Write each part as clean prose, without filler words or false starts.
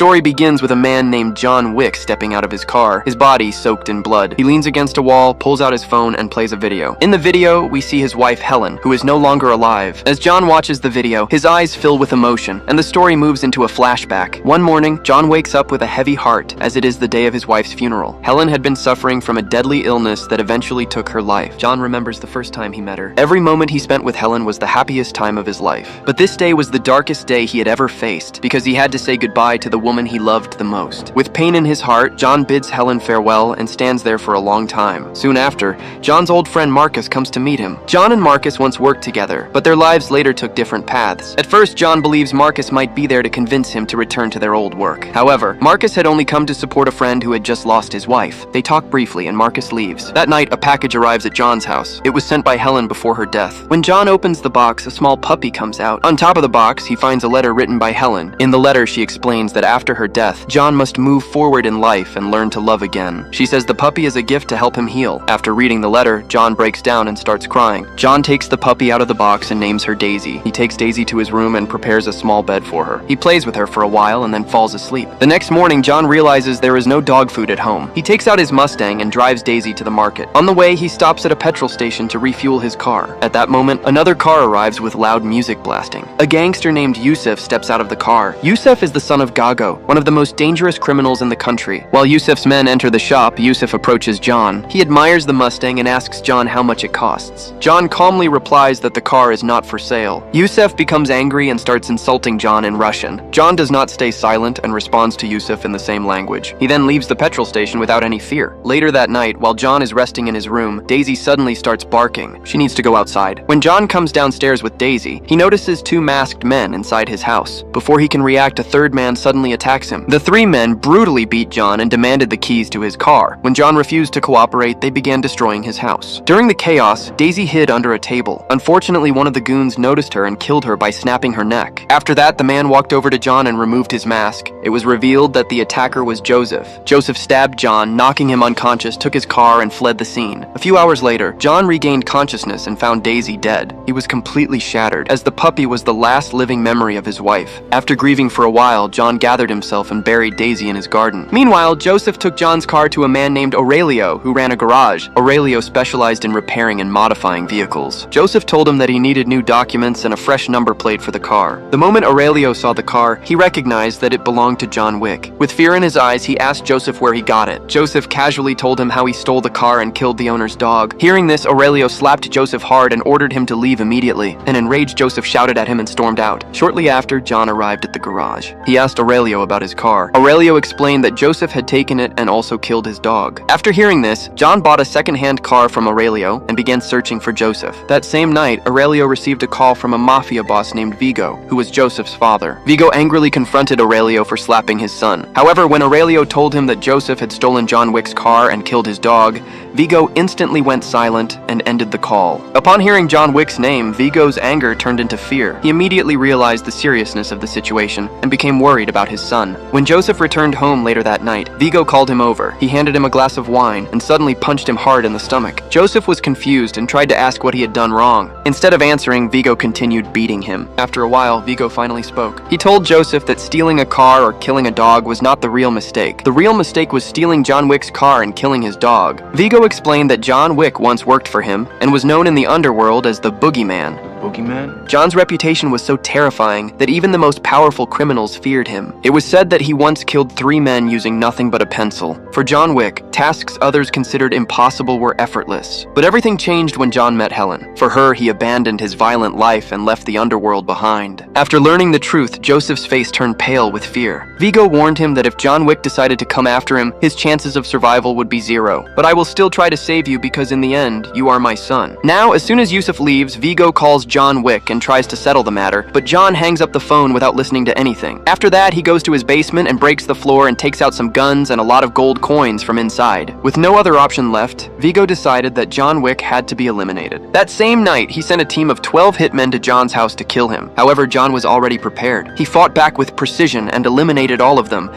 story begins with a man named John Wick stepping out of his car, his body soaked in blood. He leans against a wall, pulls out his phone, and plays a video. In the video, we see his wife Helen, who is no longer alive. As John watches the video, his eyes fill with emotion, and the story moves into a flashback. One morning, John wakes up with a heavy heart, as it is the day of his wife's funeral. Helen had been suffering from a deadly illness that eventually took her life. John remembers the first time he met her. Every moment he spent with Helen was the happiest time of his life. But this day was the darkest day he had ever faced, because he had to say goodbye to the woman he loved the most. With pain in his heart, John bids Helen farewell and stands there for a long time. Soon after, John's old friend Marcus comes to meet him. John and Marcus once worked together, but their lives later took different paths. At first, John believes Marcus might be there to convince him to return to their old work. However, Marcus had only come to support a friend who had just lost his wife. They talk briefly and Marcus leaves. That night, a package arrives at John's house. It was sent by Helen before her death. When John opens the box, a small puppy comes out. On top of the box, he finds a letter written by Helen. In the letter, she explains that after her death, John must move forward in life and learn to love again. She says the puppy is a gift to help him heal. After reading the letter, John breaks down and starts crying. John takes the puppy out of the box and names her Daisy. He takes Daisy to his room and prepares a small bed for her. He plays with her for a while and then falls asleep. The next morning, John realizes there is no dog food at home. He takes out his Mustang and drives Daisy to the market. On the way, he stops at a petrol station to refuel his car. At that moment, another car arrives with loud music blasting. A gangster named Yusuf steps out of the car. Yusuf is the son of Gago, one of the most dangerous criminals in the country. While Yusuf's men enter the shop, Yusuf approaches John. He admires the Mustang and asks John how much it costs. John calmly replies that the car is not for sale. Yusuf becomes angry and starts insulting John in Russian. John does not stay silent and responds to Yusuf in the same language. He then leaves the petrol station without any fear. Later that night, while John is resting in his room, Daisy suddenly starts barking. She needs to go outside. When John comes downstairs with Daisy, he notices two masked men inside his house. Before he can react, a third man suddenly attacks him. The three men brutally beat John and demanded the keys to his car. When John refused to cooperate, they began destroying his house. During the chaos, Daisy hid under a table. Unfortunately, one of the goons noticed her and killed her by snapping her neck. After that, the man walked over to John and removed his mask. It was revealed that the attacker was Joseph. Joseph stabbed John, knocking him unconscious, took his car, and fled the scene. A few hours later, John regained consciousness and found Daisy dead. He was completely shattered, as the puppy was the last living memory of his wife. After grieving for a while, John gathered himself and buried Daisy in his garden. Meanwhile, Joseph took John's car to a man named Aurelio, who ran a garage. Aurelio specialized in repairing and modifying vehicles. Joseph told him that he needed new documents and a fresh number plate for the car. The moment Aurelio saw the car, he recognized that it belonged to John Wick. With fear in his eyes, he asked Joseph where he got it. Joseph casually told him how he stole the car and killed the owner's dog. Hearing this, Aurelio slapped Joseph hard and ordered him to leave immediately. An enraged Joseph shouted at him and stormed out. Shortly after, John arrived at the garage. He asked Aurelio about his car. Aurelio explained that Joseph had taken it and also killed his dog. After hearing this, John bought a second-hand car from Aurelio and began searching for Joseph. That same night, Aurelio received a call from a mafia boss named Vigo, who was Joseph's father. Vigo angrily confronted Aurelio for slapping his son. However, when Aurelio told him that Joseph had stolen John Wick's car and killed his dog, Vigo instantly went silent and ended the call. Upon hearing John Wick's name, Vigo's anger turned into fear. He immediately realized the seriousness of the situation and became worried about his son. When Joseph returned home later that night, Vigo called him over. He handed him a glass of wine and suddenly punched him hard in the stomach. Joseph was confused and tried to ask what he had done wrong. Instead of answering, Vigo continued beating him. After a while, Vigo finally spoke. He told Joseph that stealing a car or killing a dog was not the real mistake. The real mistake was stealing John Wick's car and killing his dog. Vigo explained that John Wick once worked for him and was known in the underworld as the Boogeyman. Boogeyman? John's reputation was so terrifying that even the most powerful criminals feared him. It was said that he once killed 3 men using nothing but a pencil. For John Wick, tasks others considered impossible were effortless. But everything changed when John met Helen. For her, he abandoned his violent life and left the underworld behind. After learning the truth, Joseph's face turned pale with fear. Vigo warned him that if John Wick decided to come after him, his chances of survival would be 0. But I will still try to save you because in the end, you are my son. Now, as soon as Yusuf leaves, Vigo calls John Wick and tries to settle the matter, but John hangs up the phone without listening to anything. After that, he goes to his basement and breaks the floor and takes out some guns and a lot of gold coins from inside. With no other option left, Vigo decided that John Wick had to be eliminated. That same night, he sent a team of 12 hitmen to John's house to kill him. However, John was already prepared. He fought back with precision and eliminated all of them.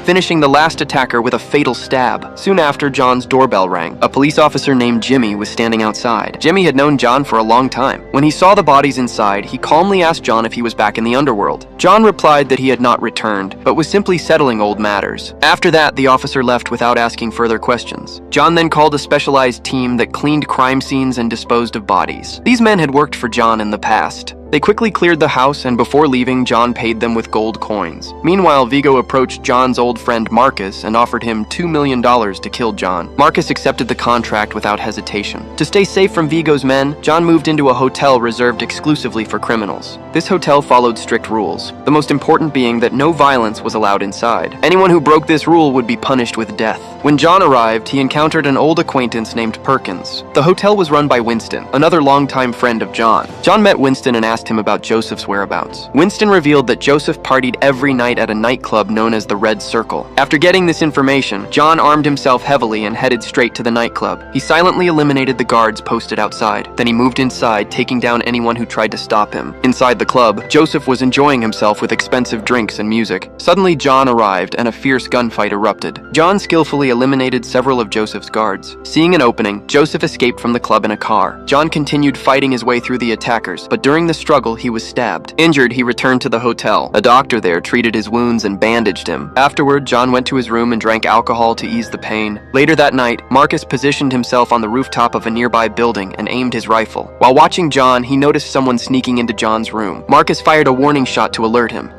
finishing the last attacker with a fatal stab. Soon after, John's doorbell rang. A police officer named Jimmy was standing outside. Jimmy had known John for a long time. When he saw the bodies inside, he calmly asked John if he was back in the underworld. John replied that he had not returned, but was simply settling old matters. After that, the officer left without asking further questions. John then called a specialized team that cleaned crime scenes and disposed of bodies. These men had worked for John in the past. They quickly cleared the house, and before leaving, John paid them with gold coins. Meanwhile, Vigo approached John's old friend Marcus and offered him $2 million to kill John. Marcus accepted the contract without hesitation. To stay safe from Vigo's men, John moved into a hotel reserved exclusively for criminals. This hotel followed strict rules, the most important being that no violence was allowed inside. Anyone who broke this rule would be punished with death. When John arrived, he encountered an old acquaintance named Perkins. The hotel was run by Winston, another longtime friend of John. John met Winston and asked him about Joseph's whereabouts. Winston revealed that Joseph partied every night at a nightclub known as the Red Circle. After getting this information, John armed himself heavily and headed straight to the nightclub. He silently eliminated the guards posted outside. Then he moved inside, taking down anyone who tried to stop him. Inside the club, Joseph was enjoying himself with expensive drinks and music. Suddenly, John arrived and a fierce gunfight erupted. John skillfully eliminated several of Joseph's guards. Seeing an opening, Joseph escaped from the club in a car. John continued fighting his way through the attackers, but during the struggle, he was stabbed. Injured, he returned to the hotel. A doctor there treated his wounds and bandaged him. Afterward, John went to his room and drank alcohol to ease the pain. Later that night, Marcus positioned himself on the rooftop of a nearby building and aimed his rifle. While watching John, he noticed someone sneaking into John's room. Marcus fired a warning shot to alert him.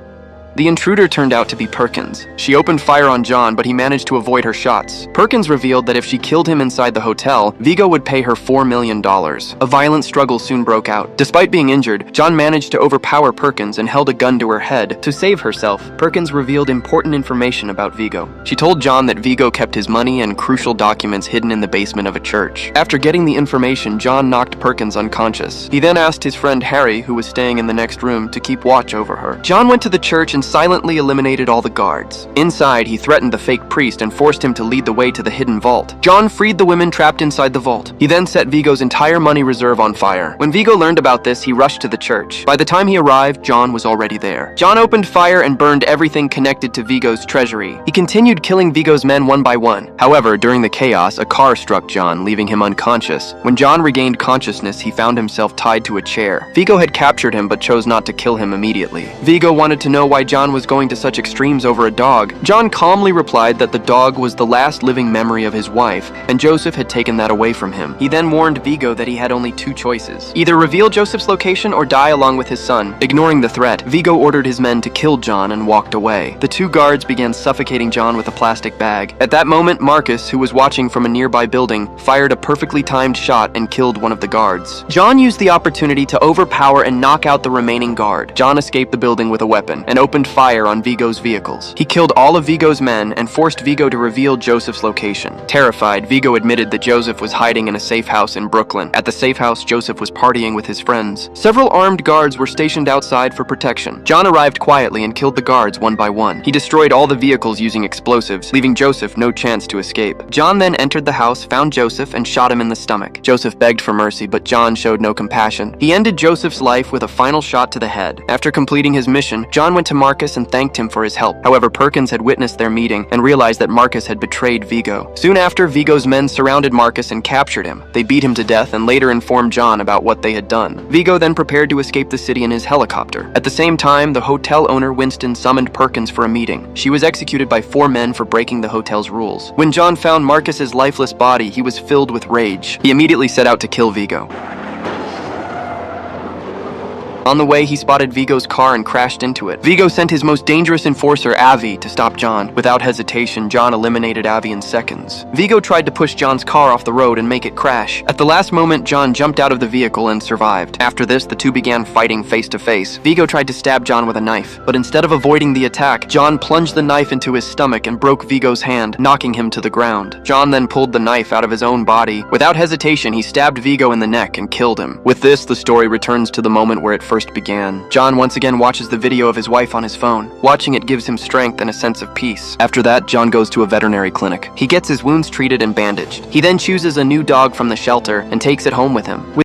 The intruder turned out to be Perkins. She opened fire on John, but he managed to avoid her shots. Perkins revealed that if she killed him inside the hotel, Vigo would pay her $4 million. A violent struggle soon broke out. Despite being injured, John managed to overpower Perkins and held a gun to her head. To save herself, Perkins revealed important information about Vigo. She told John that Vigo kept his money and crucial documents hidden in the basement of a church. After getting the information, John knocked Perkins unconscious. He then asked his friend Harry, who was staying in the next room, to keep watch over her. John went to the church and silently eliminated all the guards. Inside, he threatened the fake priest and forced him to lead the way to the hidden vault. John freed the women trapped inside the vault. He then set Vigo's entire money reserve on fire. When Vigo learned about this, he rushed to the church. By the time he arrived, John was already there. John opened fire and burned everything connected to Vigo's treasury. He continued killing Vigo's men one by one. However, during the chaos, a car struck John, leaving him unconscious. When John regained consciousness, he found himself tied to a chair. Vigo had captured him but chose not to kill him immediately. Vigo wanted to know why John was going to such extremes over a dog. John calmly replied that the dog was the last living memory of his wife, and Joseph had taken that away from him. He then warned Vigo that he had only two choices: either reveal Joseph's location or die along with his son. Ignoring the threat, Vigo ordered his men to kill John and walked away. The two guards began suffocating John with a plastic bag. At that moment, Marcus, who was watching from a nearby building, fired a perfectly timed shot and killed one of the guards. John used the opportunity to overpower and knock out the remaining guard. John escaped the building with a weapon and opened fire on Vigo's vehicles. He killed all of Vigo's men and forced Vigo to reveal Joseph's location. Terrified, Vigo admitted that Joseph was hiding in a safe house in Brooklyn. At the safe house, Joseph was partying with his friends. Several armed guards were stationed outside for protection. John arrived quietly and killed the guards one by one. He destroyed all the vehicles using explosives, leaving Joseph no chance to escape. John then entered the house, found Joseph, and shot him in the stomach. Joseph begged for mercy, but John showed no compassion. He ended Joseph's life with a final shot to the head. After completing his mission, John went to Marcus and thanked him for his help. However, Perkins had witnessed their meeting and realized that Marcus had betrayed Vigo. Soon after, Vigo's men surrounded Marcus and captured him. They beat him to death and later informed John about what they had done. Vigo then prepared to escape the city in his helicopter. At the same time, the hotel owner Winston summoned Perkins for a meeting. She was executed by 4 men for breaking the hotel's rules. When John found Marcus's lifeless body, he was filled with rage. He immediately set out to kill Vigo. On the way, he spotted Vigo's car and crashed into it. Vigo sent his most dangerous enforcer, Avi, to stop John. Without hesitation, John eliminated Avi in seconds. Vigo tried to push John's car off the road and make it crash. At the last moment, John jumped out of the vehicle and survived. After this, the two began fighting face to face. Vigo tried to stab John with a knife, but instead of avoiding the attack, John plunged the knife into his stomach and broke Vigo's hand, knocking him to the ground. John then pulled the knife out of his own body. Without hesitation, he stabbed Vigo in the neck and killed him. With this, the story returns to the moment where it first began. John once again watches the video of his wife on his phone. Watching it gives him strength and a sense of peace. After that, John goes to a veterinary clinic. He gets his wounds treated and bandaged. He then chooses a new dog from the shelter and takes it home with him.